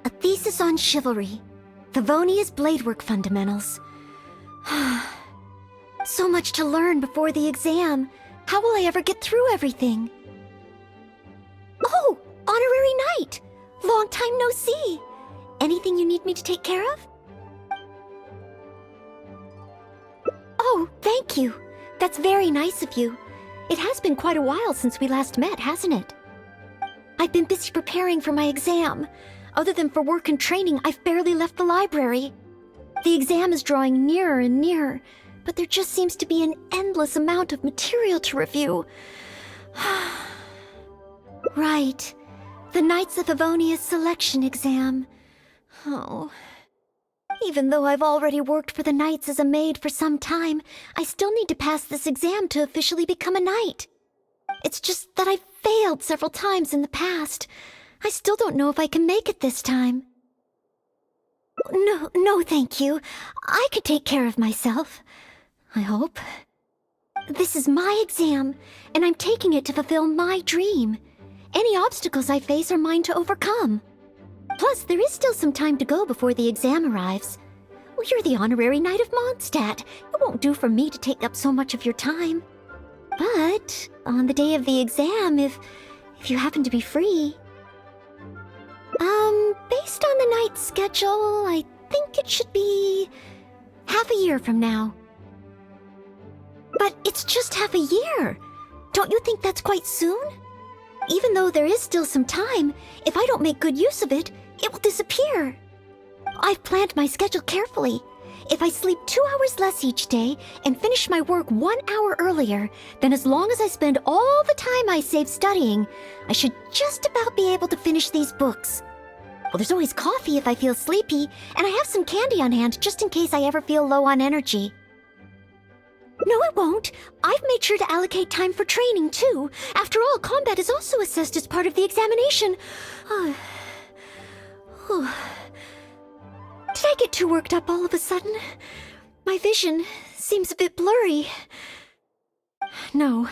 A thesis on chivalry. Favonia's bladework fundamentals. So much to learn before the exam. How will I ever get through everything? Oh, honorary knight! Long time no see. Anything you need me to take care of? Oh, thank you. That's very nice of you. It has been quite a while since we last met, hasn't it? I've been busy preparing for my exam. Other than for work and training, I've barely left the library. The exam is drawing nearer and nearer, but there just seems to be an endless amount of material to review. Right. The Knights of Favonia's selection exam. Oh. Even though I've already worked for the Knights as a maid for some time, I still need to pass this exam to officially become a knight. It's just that I've failed several times in the past. I still don't know if I can make it this time. No, thank you. I could take care of myself. I hope. This is my exam, and I'm taking it to fulfill my dream. Any obstacles I face are mine to overcome. Plus, there is still some time to go before the exam arrives. Well, you're the honorary knight of Mondstadt. It won't do for me to take up so much of your time. But on the day of the exam, if you happen to be free... Based on the night's schedule, I think it should be half a year from now. But it's just half a year. Don't you think that's quite soon? Even though there is still some time, if I don't make good use of it, it will disappear. I've planned my schedule carefully. If I sleep 2 hours less each day and finish my work 1 hour earlier, then as long as I spend all the time I save studying, I should just about be able to finish these books. Well, there's always coffee if I feel sleepy, and I have some candy on hand just in case I ever feel low on energy. No, it won't. I've made sure to allocate time for training, too. After all, combat is also assessed as part of the examination. Did I get too worked up all of a sudden? My vision seems a bit blurry. No,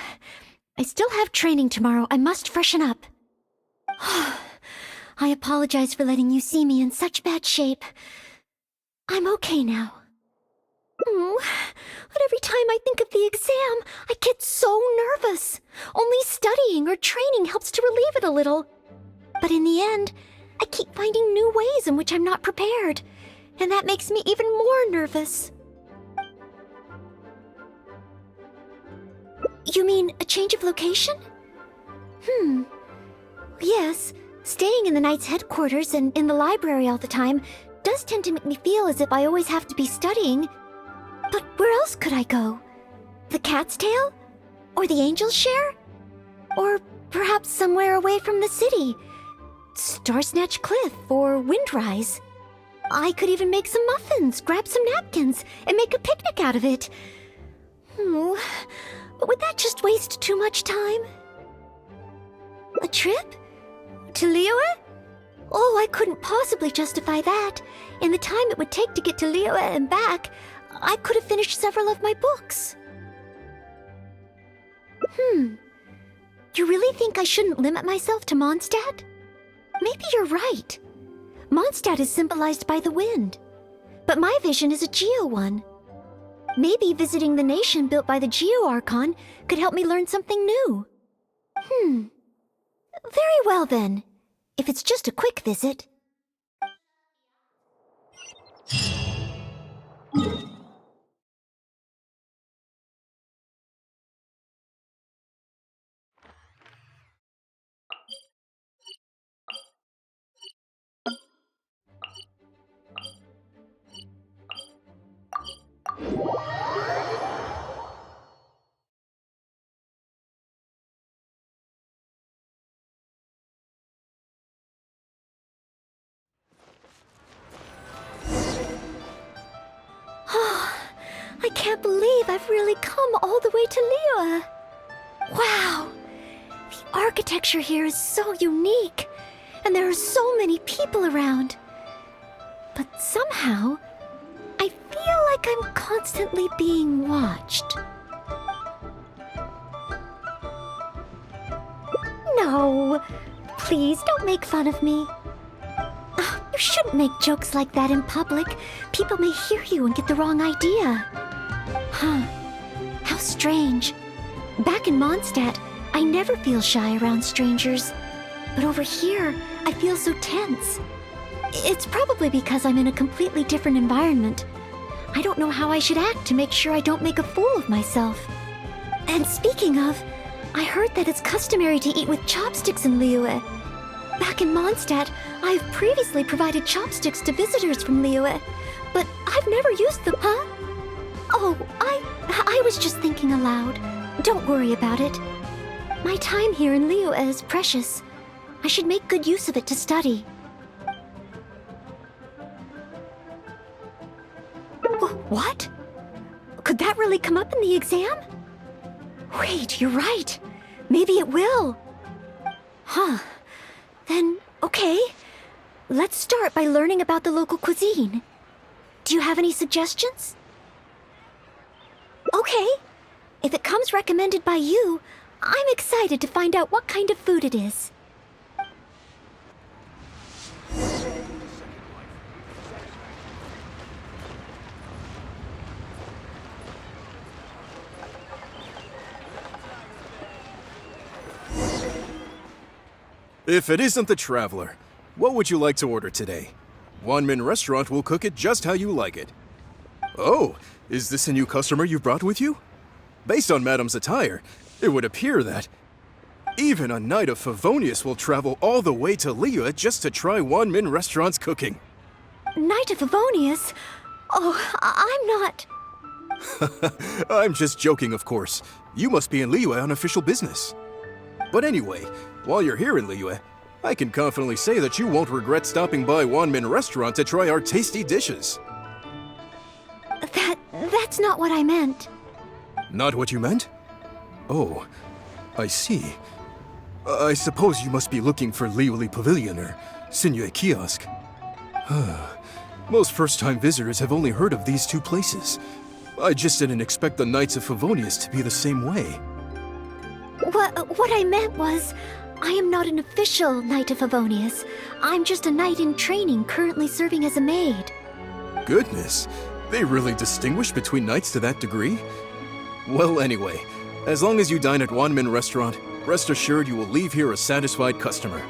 I still have training tomorrow. I must freshen up. I apologize for letting you see me in such bad shape. I'm okay now. But every time I think of the exam, I get so nervous. Only studying or training helps to relieve it a little. But in the end, I keep finding new ways in which I'm not prepared. And that makes me even more nervous. You mean a change of location? Yes, staying in the Knight's headquarters and in the library all the time does tend to make me feel as if I always have to be studying. But where else could I go? The Cat's Tail? Or the Angel's Share? Or perhaps somewhere away from the city? Starsnatch Cliff or Windrise? I could even make some muffins, grab some napkins, and make a picnic out of it. But would that just waste too much time? A trip? To Liyue? Oh, I couldn't possibly justify that. In the time it would take to get to Liyue and back, I could have finished several of my books. You really think I shouldn't limit myself to Mondstadt? Maybe you're right. Mondstadt is symbolized by the wind, but my vision is a Geo one. Maybe visiting the nation built by the Geo Archon could help me learn something new. Very well then, if it's just a quick visit. I can't believe I've really come all the way to Liyue. Wow! The architecture here is so unique, and there are so many people around. But somehow, I feel like I'm constantly being watched. No, please don't make fun of me. You shouldn't make jokes like that in public. People may hear you and get the wrong idea. Huh. How strange. Back in Mondstadt, I never feel shy around strangers. But over here, I feel so tense. It's probably because I'm in a completely different environment. I don't know how I should act to make sure I don't make a fool of myself. And speaking of, I heard that it's customary to eat with chopsticks in Liyue. Back in Mondstadt, I've previously provided chopsticks to visitors from Liyue, but I've never used them, huh? Oh, I was just thinking aloud. Don't worry about it. My time here in Liyue is precious. I should make good use of it to study. What? Could that really come up in the exam? Wait, you're right. Maybe it will. Huh. Then, okay. Let's start by learning about the local cuisine. Do you have any suggestions? Okay. If it comes recommended by you, I'm excited to find out what kind of food it is. If it isn't the Traveler, what would you like to order today? Wanmin Restaurant will cook it just how you like it. Oh, is this a new customer you've brought with you? Based on Madam's attire, it would appear that even a Knight of Favonius will travel all the way to Liyue just to try Wanmin Restaurant's cooking. Knight of Favonius? Oh, I'm not... I'm just joking, of course. You must be in Liyue on official business. But anyway, while you're here in Liyue, I can confidently say that you won't regret stopping by Wanmin Restaurant to try our tasty dishes. That's not what I meant. Not what you meant? Oh, I see. I suppose you must be looking for Liyue Pavilion or Sinyue Kiosk. Most first-time visitors have only heard of these two places. I just didn't expect the Knights of Favonius to be the same way. What I meant was, I am not an official Knight of Favonius. I'm just a knight in training currently serving as a maid. Goodness, they really distinguish between knights to that degree? Well, anyway, as long as you dine at Wanmin Restaurant, rest assured you will leave here a satisfied customer.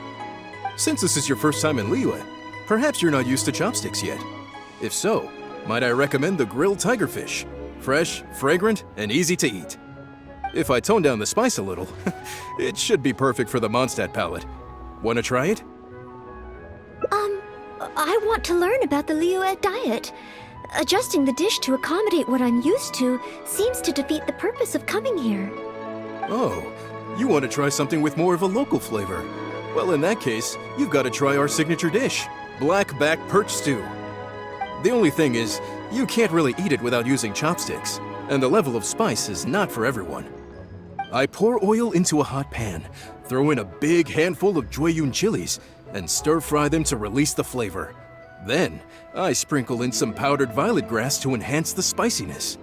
Since this is your first time in Liyue, perhaps you're not used to chopsticks yet. If so, might I recommend the grilled tigerfish? Fresh, fragrant, and easy to eat. If I tone down the spice a little, it should be perfect for the Mondstadt palate. Want to try it? I want to learn about the Liyue diet. Adjusting the dish to accommodate what I'm used to seems to defeat the purpose of coming here. Oh, you want to try something with more of a local flavor? Well, in that case, you've got to try our signature dish, black back perch stew. The only thing is, you can't really eat it without using chopsticks, and the level of spice is not for everyone. I pour oil into a hot pan, throw in a big handful of Jueyun chilies, and stir-fry them to release the flavor. Then, I sprinkle in some powdered violet grass to enhance the spiciness.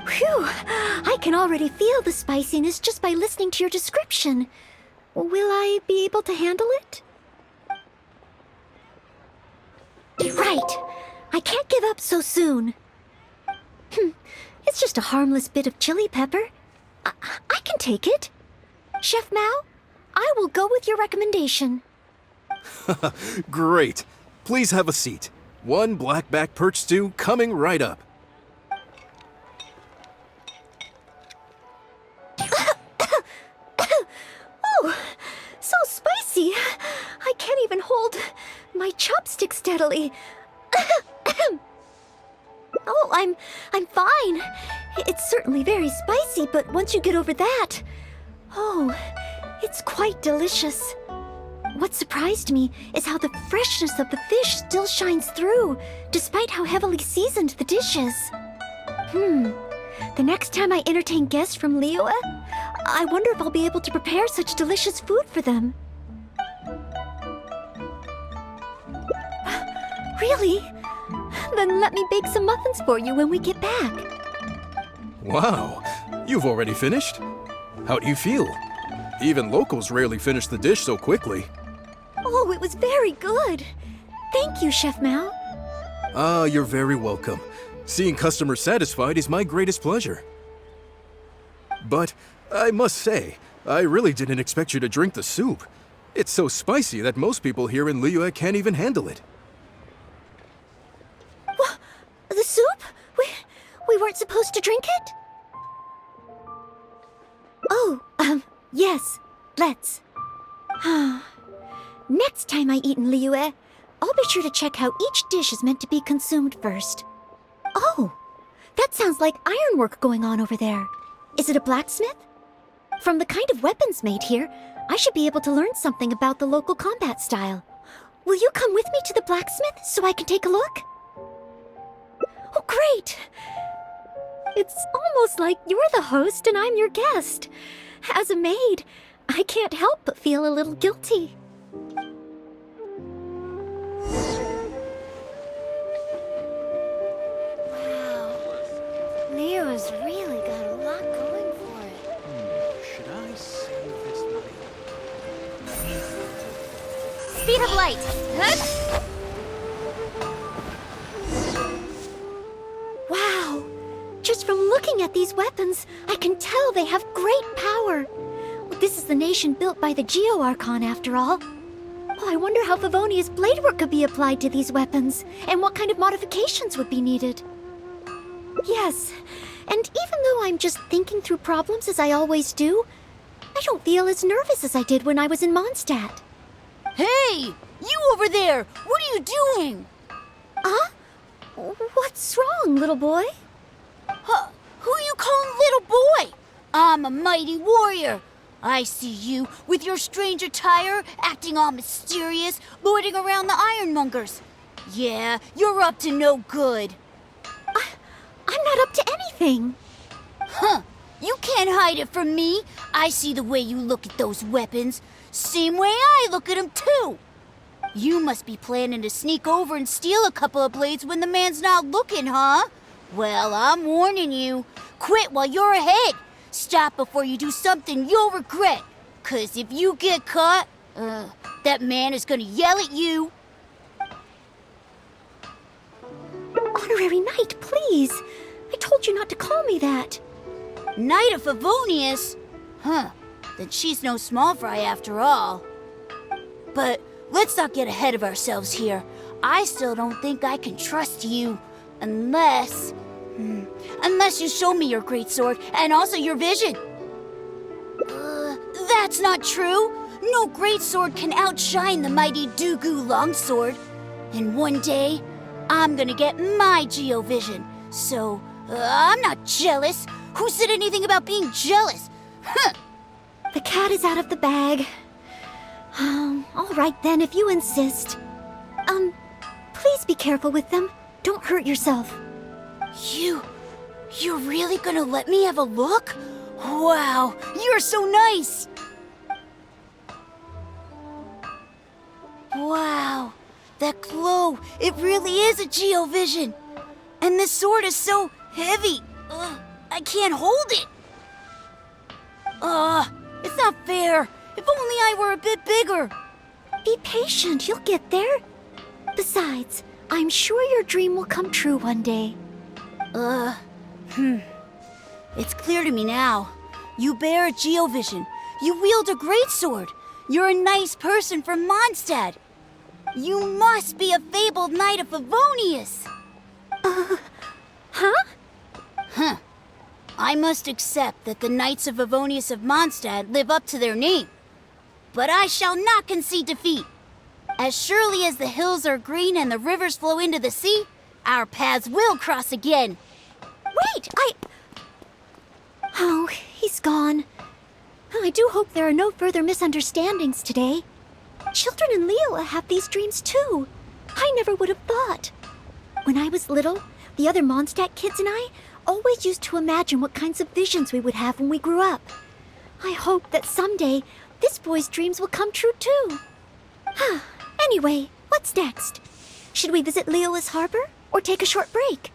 Phew! I can already feel the spiciness just by listening to your description. Will I be able to handle it? Right! I can't give up so soon. It's just a harmless bit of chili pepper. I can take it. Chef Mao, I will go with your recommendation. Great. Please have a seat. One blackback perch stew coming right up. Oh, so spicy. I can't even hold my chopstick steadily. Oh, I'm fine. It's certainly very spicy, but once you get over that... Oh, it's quite delicious. What surprised me is how the freshness of the fish still shines through, despite how heavily seasoned the dish is. The next time I entertain guests from Liyue, I wonder if I'll be able to prepare such delicious food for them. Really? Then let me bake some muffins for you when we get back. Wow, you've already finished? How do you feel? Even locals rarely finish the dish so quickly. Oh, it was very good. Thank you, Chef Mao. Ah, you're very welcome. Seeing customers satisfied is my greatest pleasure. But I must say, I really didn't expect you to drink the soup. It's so spicy that most people here in Liyue can't even handle it. What? The soup? We weren't supposed to drink it? Oh, yes. Let's. Next time I eat in Liyue, I'll be sure to check how each dish is meant to be consumed first. Oh, that sounds like ironwork going on over there. Is it a blacksmith? From the kind of weapons made here, I should be able to learn something about the local combat style. Will you come with me to the blacksmith so I can take a look? Oh, great! It's almost like you're the host and I'm your guest. As a maid, I can't help but feel a little guilty. Wow, Leo's really got a lot going for it. Should I save this money? Speed of light! Huh? Wow! Just from looking at these weapons, I can tell they have great power. This is the nation built by the Geo-Archon, after all. Oh, I wonder how Favonia's blade work could be applied to these weapons, and what kind of modifications would be needed. Yes, and even though I'm just thinking through problems as I always do, I don't feel as nervous as I did when I was in Mondstadt. Hey! You over there! What are you doing? Huh? What's wrong, little boy? Who you calling little boy? I'm a mighty warrior. I see you with your strange attire, acting all mysterious, lording around the ironmongers. Yeah, you're up to no good. I'm not up to anything. Huh. You can't hide it from me. I see the way you look at those weapons. Same way I look at them, too. You must be planning to sneak over and steal a couple of blades when the man's not looking, huh? Well, I'm warning you. Quit while you're ahead. Stop before you do something you'll regret. 'Cause if you get caught, that man is gonna yell at you. Honorary Knight, please. I told you not to call me that. Knight of Favonius? Huh, then she's no small fry after all. But let's not get ahead of ourselves here. I still don't think I can trust you. Unless you show me your great sword and also your vision. That's not true. No great sword can outshine the mighty Dugu longsword. And one day, I'm gonna get my Geo vision. So, I'm not jealous. Who said anything about being jealous? Huh. The cat is out of the bag. All right then, if you insist. Please be careful with them. Don't hurt yourself. You're really gonna let me have a look? Wow, you're so nice! Wow, that glow, it really is a Geo vision. And this sword is so heavy, I can't hold it. It's not fair. If only I were a bit bigger. Be patient, you'll get there. Besides, I'm sure your dream will come true one day. It's clear to me now. You bear a Geo vision. You wield a great sword. You're a nice person from Mondstadt. You must be a fabled knight of Favonius. Huh? Huh. I must accept that the Knights of Favonius of Mondstadt live up to their name. But I shall not concede defeat. As surely as the hills are green and the rivers flow into the sea, our paths will cross again. Wait, Oh, he's gone. I do hope there are no further misunderstandings today. Children in Liyue have these dreams too. I never would have thought. When I was little, the other Mondstadt kids and I always used to imagine what kinds of visions we would have when we grew up. I hope that someday this boy's dreams will come true too. Anyway, what's next? Should we visit Liyue's harbor or take a short break?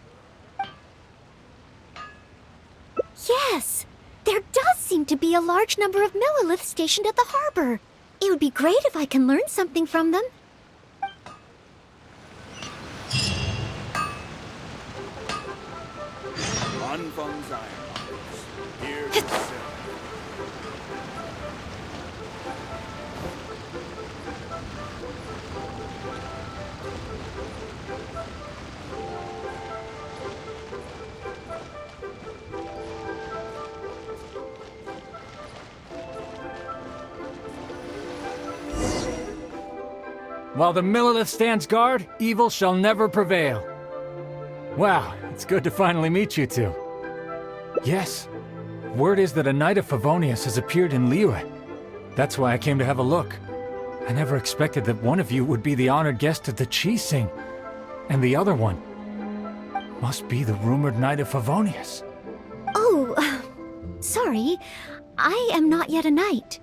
Yes, there does seem to be a large number of Milliliths stationed at the harbor. It would be great if I can learn something from them. Anfangs Ironmongers. Here to sell. While the Millelith stands guard, evil shall never prevail. Wow, it's good to finally meet you two. Yes, word is that a Knight of Favonius has appeared in Liyue. That's why I came to have a look. I never expected that one of you would be the honored guest of the Chi-Sing, and the other one must be the rumored Knight of Favonius. Oh, sorry. I am not yet a knight.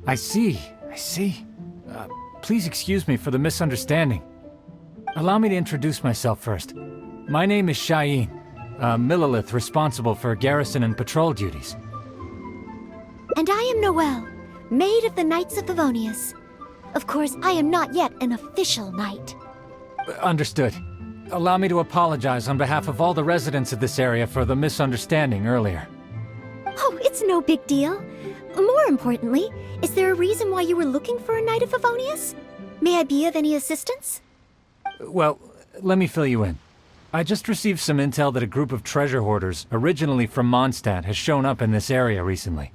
I see. Please excuse me for the misunderstanding. Allow me to introduce myself first. My name is Cheyenne, a Millelith responsible for garrison and patrol duties. And I am Noelle, maid of the Knights of Favonius. Of course, I am not yet an official knight. Understood. Allow me to apologize on behalf of all the residents of this area for the misunderstanding earlier. Oh, it's no big deal. More importantly, is there a reason why you were looking for a Knight of Favonius? May I be of any assistance? Well, let me fill you in. I just received some intel that a group of treasure hoarders, originally from Mondstadt, has shown up in this area recently.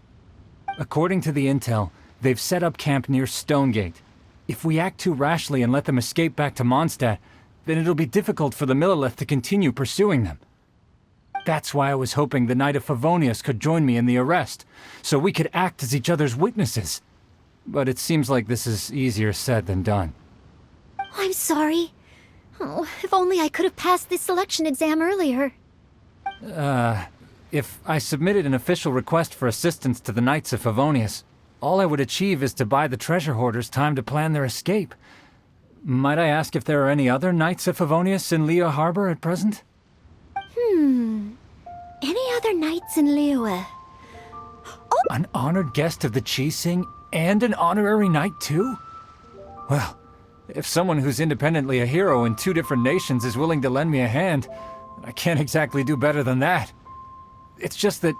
According to the intel, they've set up camp near Stonegate. If we act too rashly and let them escape back to Mondstadt, then it'll be difficult for the Millelith to continue pursuing them. That's why I was hoping the Knight of Favonius could join me in the arrest, so we could act as each other's witnesses. But it seems like this is easier said than done. I'm sorry. Oh, if only I could have passed this selection exam earlier. If I submitted an official request for assistance to the Knights of Favonius, all I would achieve is to buy the treasure hoarders time to plan their escape. Might I ask if there are any other Knights of Favonius in Liyue Harbor at present? Any other knights in Liyue? An honored guest of the Chi-Sing and an honorary knight too? Well, if someone who's independently a hero in two different nations is willing to lend me a hand, I can't exactly do better than that. It's just that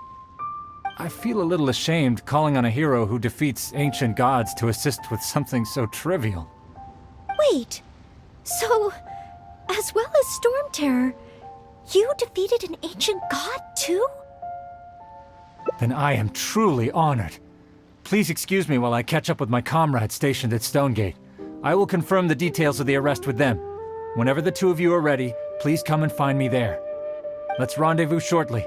I feel a little ashamed calling on a hero who defeats ancient gods to assist with something so trivial. Wait, so, as well as Storm Terror, you defeated an ancient god too? Then I am truly honored. Please excuse me while I catch up with my comrades stationed at Stonegate. I will confirm the details of the arrest with them. Whenever the two of you are ready, please come and find me there. Let's rendezvous shortly.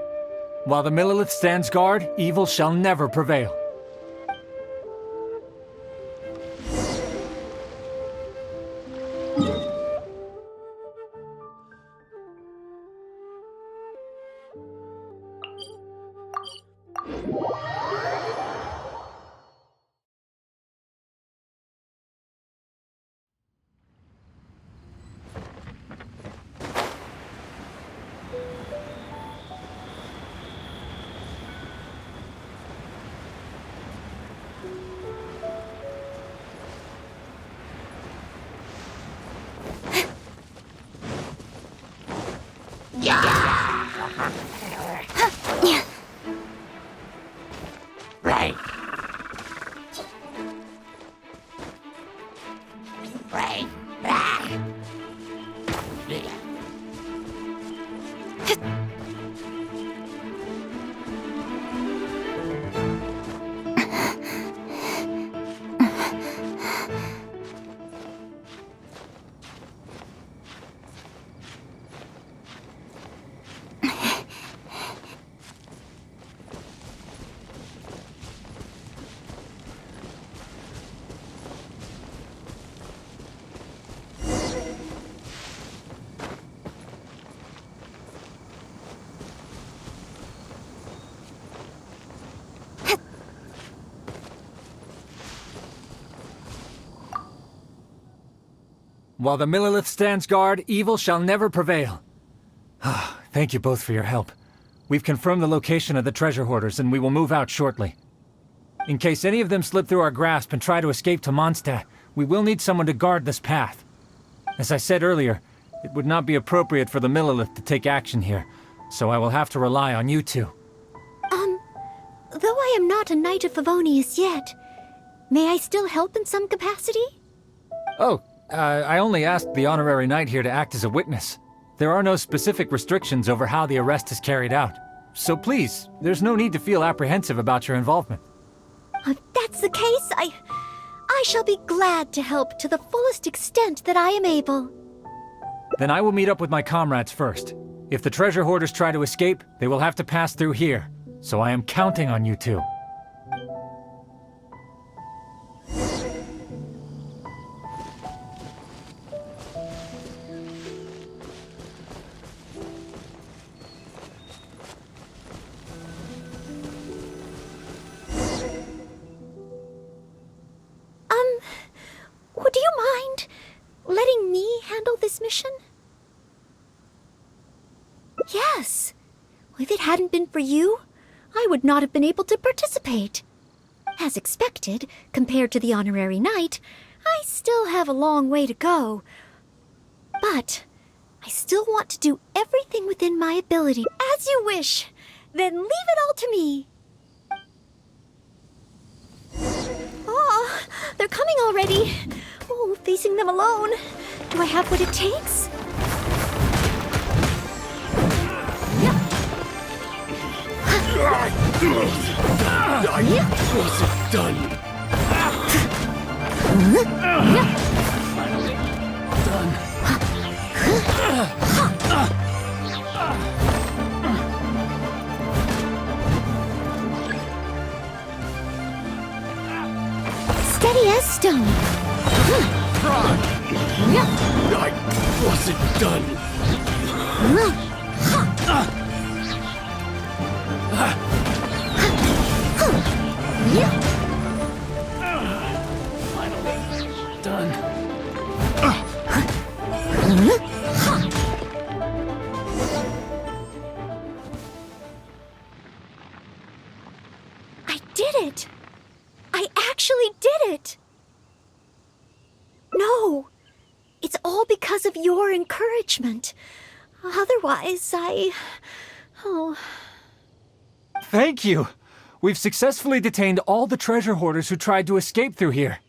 While the Millelith stands guard, evil shall never prevail. While the Millelith stands guard, evil shall never prevail. Thank you both for your help. We've confirmed the location of the treasure hoarders, and we will move out shortly. In case any of them slip through our grasp and try to escape to Mondstadt, we will need someone to guard this path. As I said earlier, It would not be appropriate for the Millilith to take action here, so I will have to rely on you two. Though I am not a Knight of Favonius yet, may I still help in some capacity? Oh, I only asked the honorary knight here to act as a witness. There are no specific restrictions over how the arrest is carried out. So please, there's no need to feel apprehensive about your involvement. If that's the case, I shall be glad to help to the fullest extent that I am able. Then I will meet up with my comrades first. If the treasure hoarders try to escape, they will have to pass through here. So I am counting on you two. Would you mind letting me handle this mission? Yes. If it hadn't been for you, I would not have been able to participate. As expected, compared to the honorary knight, I still have a long way to go. But I still want to do everything within my ability. As you wish. Then leave it all to me. Oh, they're coming already. Oh, facing them alone. Do I have what it takes? I wasn't done. Steady as stone. I wasn't done. Done. I did it! I actually did it! No! It's all because of your encouragement. Otherwise, Oh... Thank you! We've successfully detained all the treasure hoarders who tried to escape through here.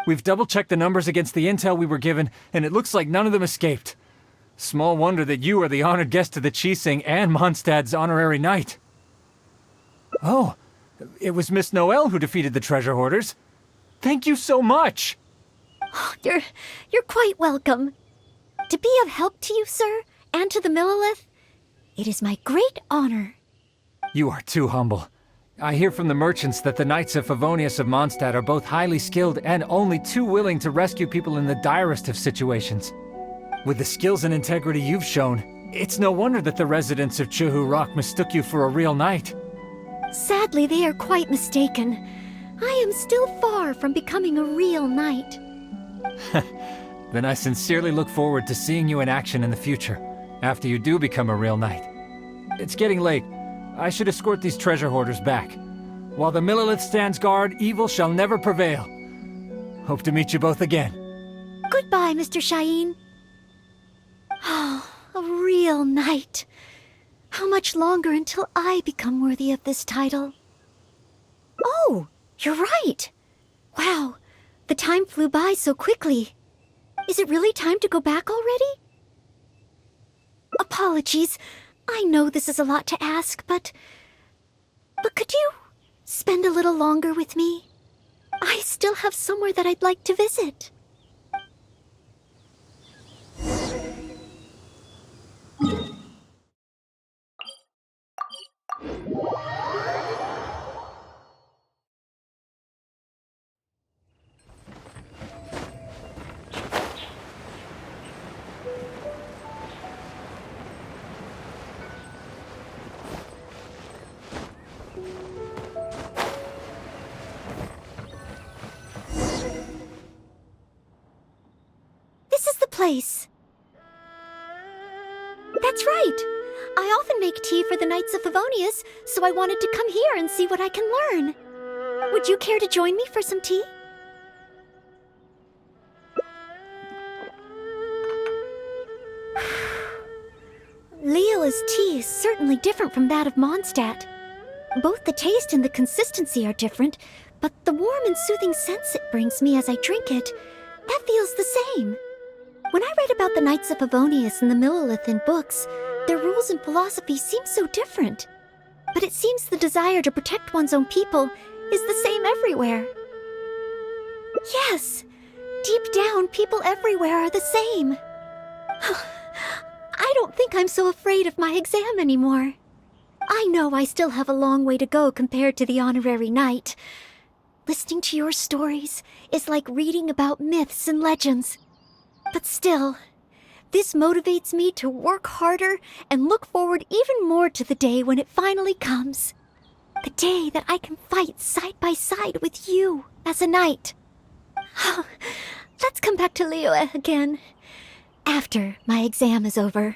We've double-checked the numbers against the intel we were given, and it looks like none of them escaped. Small wonder that you are the honored guest of the Qixing and Mondstadt's honorary knight. Oh, it was Miss Noelle who defeated the treasure hoarders. Thank you so much! You're quite welcome. To be of help to you, sir, and to the Millilith, it is my great honor. You are too humble. I hear from the merchants that the Knights of Favonius of Mondstadt are both highly skilled and only too willing to rescue people in the direst of situations. With the skills and integrity you've shown, it's no wonder that the residents of Chuhu Rock mistook you for a real knight. Sadly, they are quite mistaken. I am still far from becoming a real knight. Then I sincerely look forward to seeing you in action in the future, after you do become a real knight. It's getting late. I should escort these treasure hoarders back. While the Millilith stands guard, evil shall never prevail. Hope to meet you both again. Goodbye, Mr. Cheyenne. Oh, a real knight. How much longer until I become worthy of this title? Oh, you're right. Wow, the time flew by so quickly. Is it really time to go back already? Apologies. I know this is a lot to ask, but could you spend a little longer with me? I still have somewhere that I'd like to visit. Place. That's right. I often make tea for the Knights of Favonius, so I wanted to come here and see what I can learn. Would you care to join me for some tea? Leola's tea is certainly different from that of Mondstadt. Both the taste and the consistency are different, but the warm and soothing sense it brings me as I drink it, that feels the same. When I read about the Knights of Favonius and the Millelith in books, their rules and philosophy seem so different. But it seems the desire to protect one's own people is the same everywhere. Yes, deep down, people everywhere are the same. I don't think I'm so afraid of my exam anymore. I know I still have a long way to go compared to the honorary knight. Listening to your stories is like reading about myths and legends. But still, this motivates me to work harder and look forward even more to the day when it finally comes. The day that I can fight side by side with you as a knight. Let's come back to Liyue again after my exam is over.